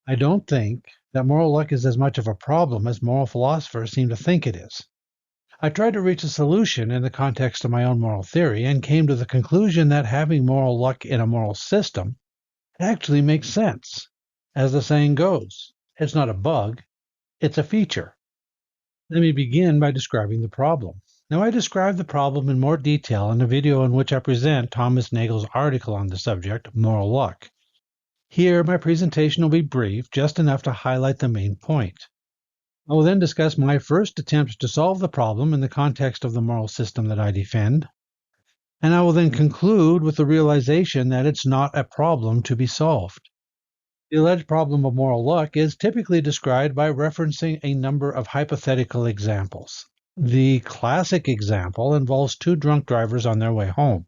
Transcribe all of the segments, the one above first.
I don't think that moral luck is as much of a problem as moral philosophers seem to think it is. I tried to reach a solution in the context of my own moral theory and came to the conclusion that having moral luck in a moral system actually makes sense. As the saying goes, it's not a bug, it's a feature. Let me begin by describing the problem. Now, I describe the problem in more detail in a video in which I present Thomas Nagel's article on the subject, Moral Luck. Here, my presentation will be brief, just enough to highlight the main point. I will then discuss my first attempt to solve the problem in the context of the moral system that I defend, and I will then conclude with the realization that it's not a problem to be solved. The alleged problem of moral luck is typically described by referencing a number of hypothetical examples. The classic example involves two drunk drivers on their way home.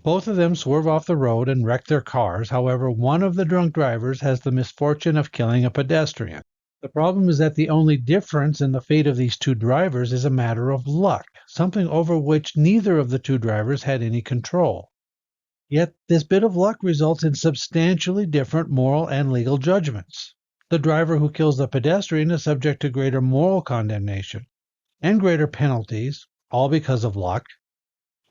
Both of them swerve off the road and wreck their cars. However, one of the drunk drivers has the misfortune of killing a pedestrian. The problem is that the only difference in the fate of these two drivers is a matter of luck, something over which neither of the two drivers had any control. Yet this bit of luck results in substantially different moral and legal judgments. The driver who kills the pedestrian is subject to greater moral condemnation and greater penalties, all because of luck.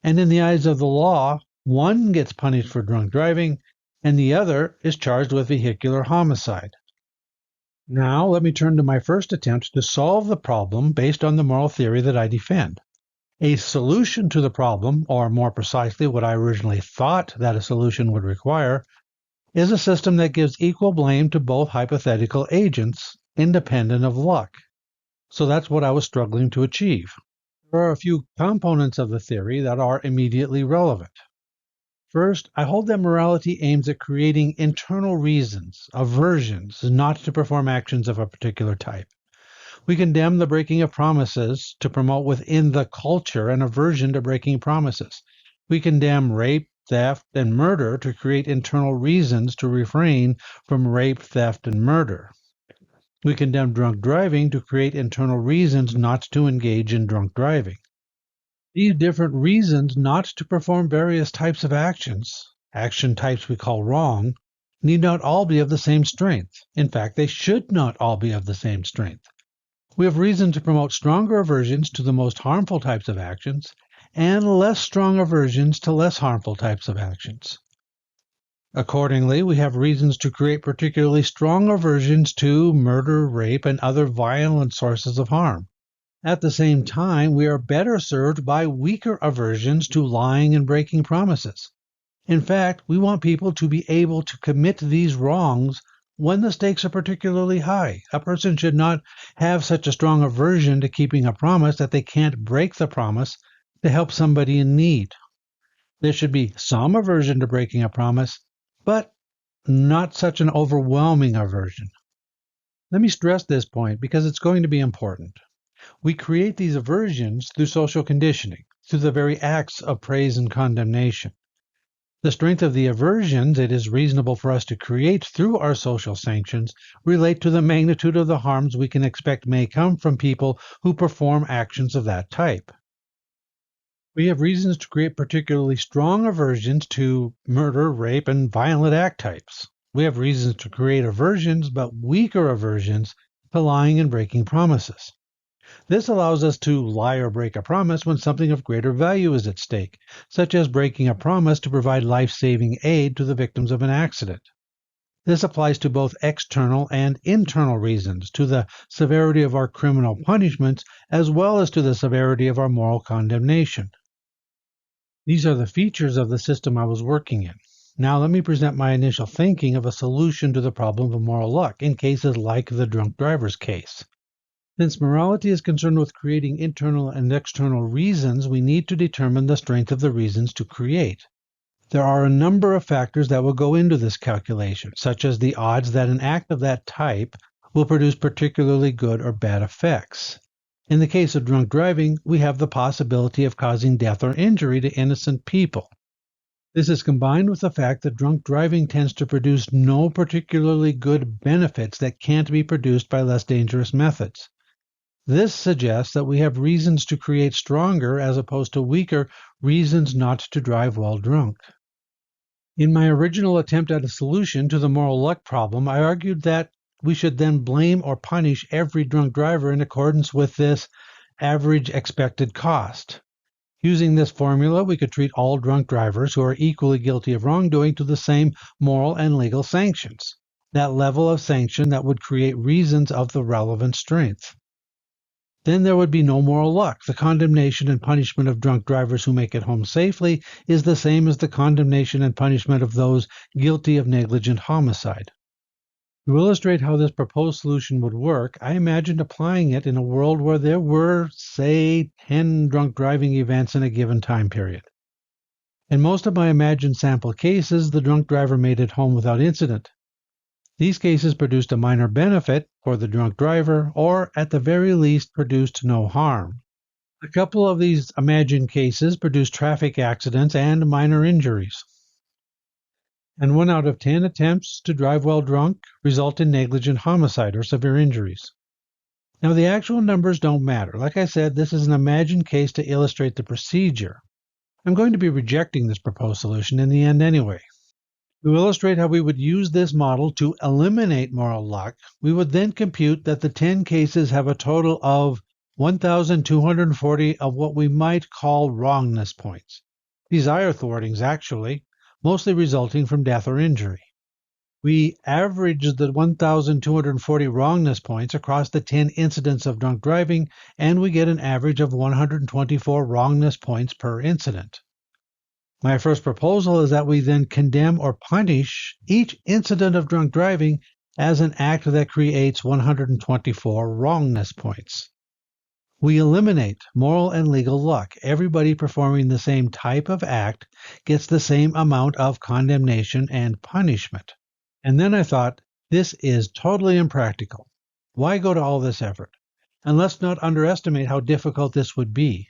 And in the eyes of the law, one gets punished for drunk driving and the other is charged with vehicular homicide. Now let me turn to my first attempt to solve the problem based on the moral theory that I defend. A solution to the problem, or more precisely what I originally thought that a solution would require, is a system that gives equal blame to both hypothetical agents, independent of luck. So that's what I was struggling to achieve. There are a few components of the theory that are immediately relevant. First, I hold that morality aims at creating internal reasons, aversions, not to perform actions of a particular type. We condemn the breaking of promises to promote within the culture an aversion to breaking promises. We condemn rape, theft, and murder to create internal reasons to refrain from rape, theft, and murder. We condemn drunk driving to create internal reasons not to engage in drunk driving. These different reasons not to perform various types of actions, action types we call wrong, need not all be of the same strength. In fact, they should not all be of the same strength. We have reason to promote stronger aversions to the most harmful types of actions and less strong aversions to less harmful types of actions. Accordingly, we have reasons to create particularly strong aversions to murder, rape, and other violent sources of harm. At the same time, we are better served by weaker aversions to lying and breaking promises. In fact, we want people to be able to commit these wrongs when the stakes are particularly high. A person should not have such a strong aversion to keeping a promise that they can't break the promise to help somebody in need. There should be some aversion to breaking a promise, but not such an overwhelming aversion. Let me stress this point because it's going to be important. We create these aversions through social conditioning, through the very acts of praise and condemnation. The strength of the aversions it is reasonable for us to create through our social sanctions relate to the magnitude of the harms we can expect may come from people who perform actions of that type. We have reasons to create particularly strong aversions to murder, rape, and violent act types. We have reasons to create aversions, but weaker aversions to lying and breaking promises. This allows us to lie or break a promise when something of greater value is at stake, such as breaking a promise to provide life-saving aid to the victims of an accident. This applies to both external and internal reasons, to the severity of our criminal punishments, as well as to the severity of our moral condemnation. These are the features of the system I was working in. Now let me present my initial thinking of a solution to the problem of moral luck in cases like the drunk driver's case. Since morality is concerned with creating internal and external reasons, we need to determine the strength of the reasons to create. There are a number of factors that will go into this calculation, such as the odds that an act of that type will produce particularly good or bad effects. In the case of drunk driving, we have the possibility of causing death or injury to innocent people. This is combined with the fact that drunk driving tends to produce no particularly good benefits that can't be produced by less dangerous methods. This suggests that we have reasons to create stronger, as opposed to weaker, reasons not to drive while drunk. In my original attempt at a solution to the moral luck problem, I argued that we should then blame or punish every drunk driver in accordance with this average expected cost. Using this formula, we could treat all drunk drivers who are equally guilty of wrongdoing to the same moral and legal sanctions, that level of sanction that would create reasons of the relevant strength. Then there would be no moral luck. The condemnation and punishment of drunk drivers who make it home safely is the same as the condemnation and punishment of those guilty of negligent homicide. To illustrate how this proposed solution would work, I imagined applying it in a world where there were, say, 10 drunk driving events in a given time period. In most of my imagined sample cases, the drunk driver made it home without incident. These cases produced a minor benefit for the drunk driver, or at the very least produced no harm. A couple of these imagined cases produced traffic accidents and minor injuries. And 1 out of 10 attempts to drive while drunk result in negligent homicide or severe injuries. Now, the actual numbers don't matter. Like I said, this is an imagined case to illustrate the procedure. I'm going to be rejecting this proposed solution in the end anyway. To illustrate how we would use this model to eliminate moral luck, we would then compute that the 10 cases have a total of 1,240 of what we might call wrongness points. Desire thwartings, actually, mostly resulting from death or injury. We average the 1,240 wrongness points across the 10 incidents of drunk driving, and we get an average of 124 wrongness points per incident. My first proposal is that we then condemn or punish each incident of drunk driving as an act that creates 124 wrongness points. We eliminate moral and legal luck. Everybody performing the same type of act gets the same amount of condemnation and punishment. And then I thought, this is totally impractical. Why go to all this effort? And let's not underestimate how difficult this would be.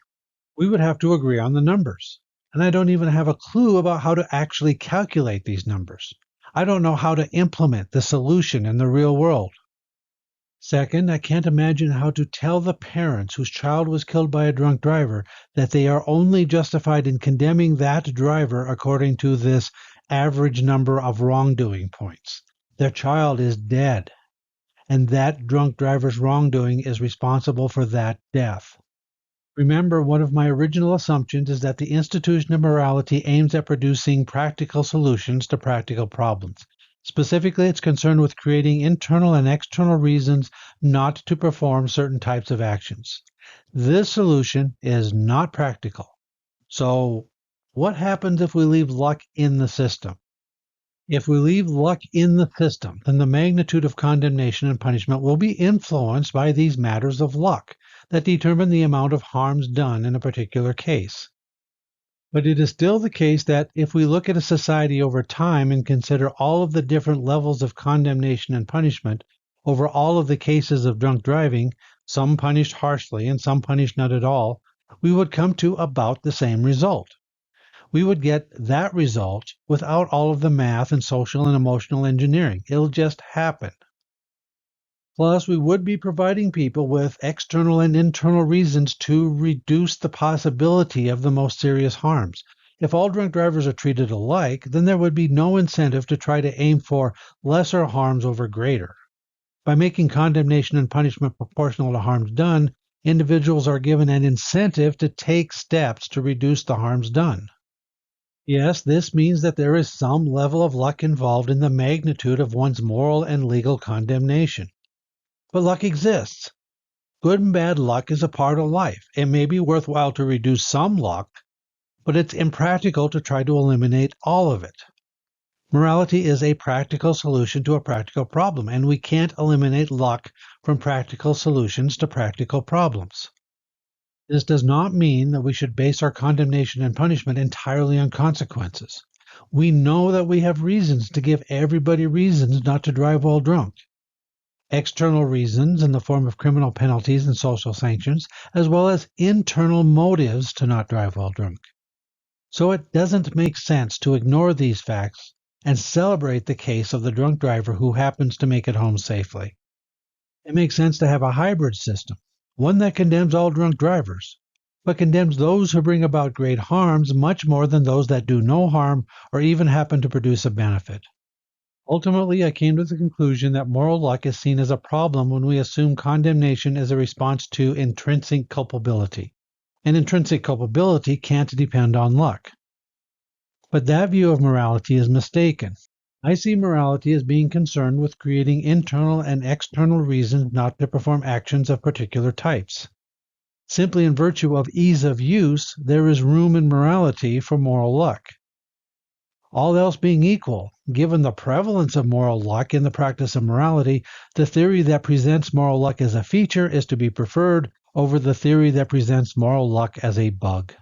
We would have to agree on the numbers. And I don't even have a clue about how to actually calculate these numbers. I don't know how to implement the solution in the real world. Second, I can't imagine how to tell the parents whose child was killed by a drunk driver that they are only justified in condemning that driver according to this average number of wrongdoing points. Their child is dead, and that drunk driver's wrongdoing is responsible for that death. Remember, one of my original assumptions is that the institution of morality aims at producing practical solutions to practical problems. Specifically, it's concerned with creating internal and external reasons not to perform certain types of actions. This solution is not practical. So, what happens if we leave luck in the system? If we leave luck in the system, then the magnitude of condemnation and punishment will be influenced by these matters of luck that determine the amount of harms done in a particular case. But it is still the case that if we look at a society over time and consider all of the different levels of condemnation and punishment over all of the cases of drunk driving, some punished harshly and some punished not at all, we would come to about the same result. We would get that result without all of the math and social and emotional engineering. It'll just happen. Plus, we would be providing people with external and internal reasons to reduce the possibility of the most serious harms. If all drunk drivers are treated alike, then there would be no incentive to try to aim for lesser harms over greater. By making condemnation and punishment proportional to harms done, individuals are given an incentive to take steps to reduce the harms done. Yes, this means that there is some level of luck involved in the magnitude of one's moral and legal condemnation. But luck exists. Good and bad luck is a part of life. It may be worthwhile to reduce some luck, but it's impractical to try to eliminate all of it. Morality is a practical solution to a practical problem, and we can't eliminate luck from practical solutions to practical problems. This does not mean that we should base our condemnation and punishment entirely on consequences. We know that we have reasons to give everybody reasons not to drive while drunk. External reasons in the form of criminal penalties and social sanctions, as well as internal motives to not drive while drunk. So it doesn't make sense to ignore these facts and celebrate the case of the drunk driver who happens to make it home safely. It makes sense to have a hybrid system, one that condemns all drunk drivers, but condemns those who bring about great harms much more than those that do no harm or even happen to produce a benefit. Ultimately, I came to the conclusion that moral luck is seen as a problem when we assume condemnation as a response to intrinsic culpability. And intrinsic culpability can't depend on luck. But that view of morality is mistaken. I see morality as being concerned with creating internal and external reasons not to perform actions of particular types. Simply in virtue of ease of use, there is room in morality for moral luck. All else being equal, given the prevalence of moral luck in the practice of morality, the theory that presents moral luck as a feature is to be preferred over the theory that presents moral luck as a bug.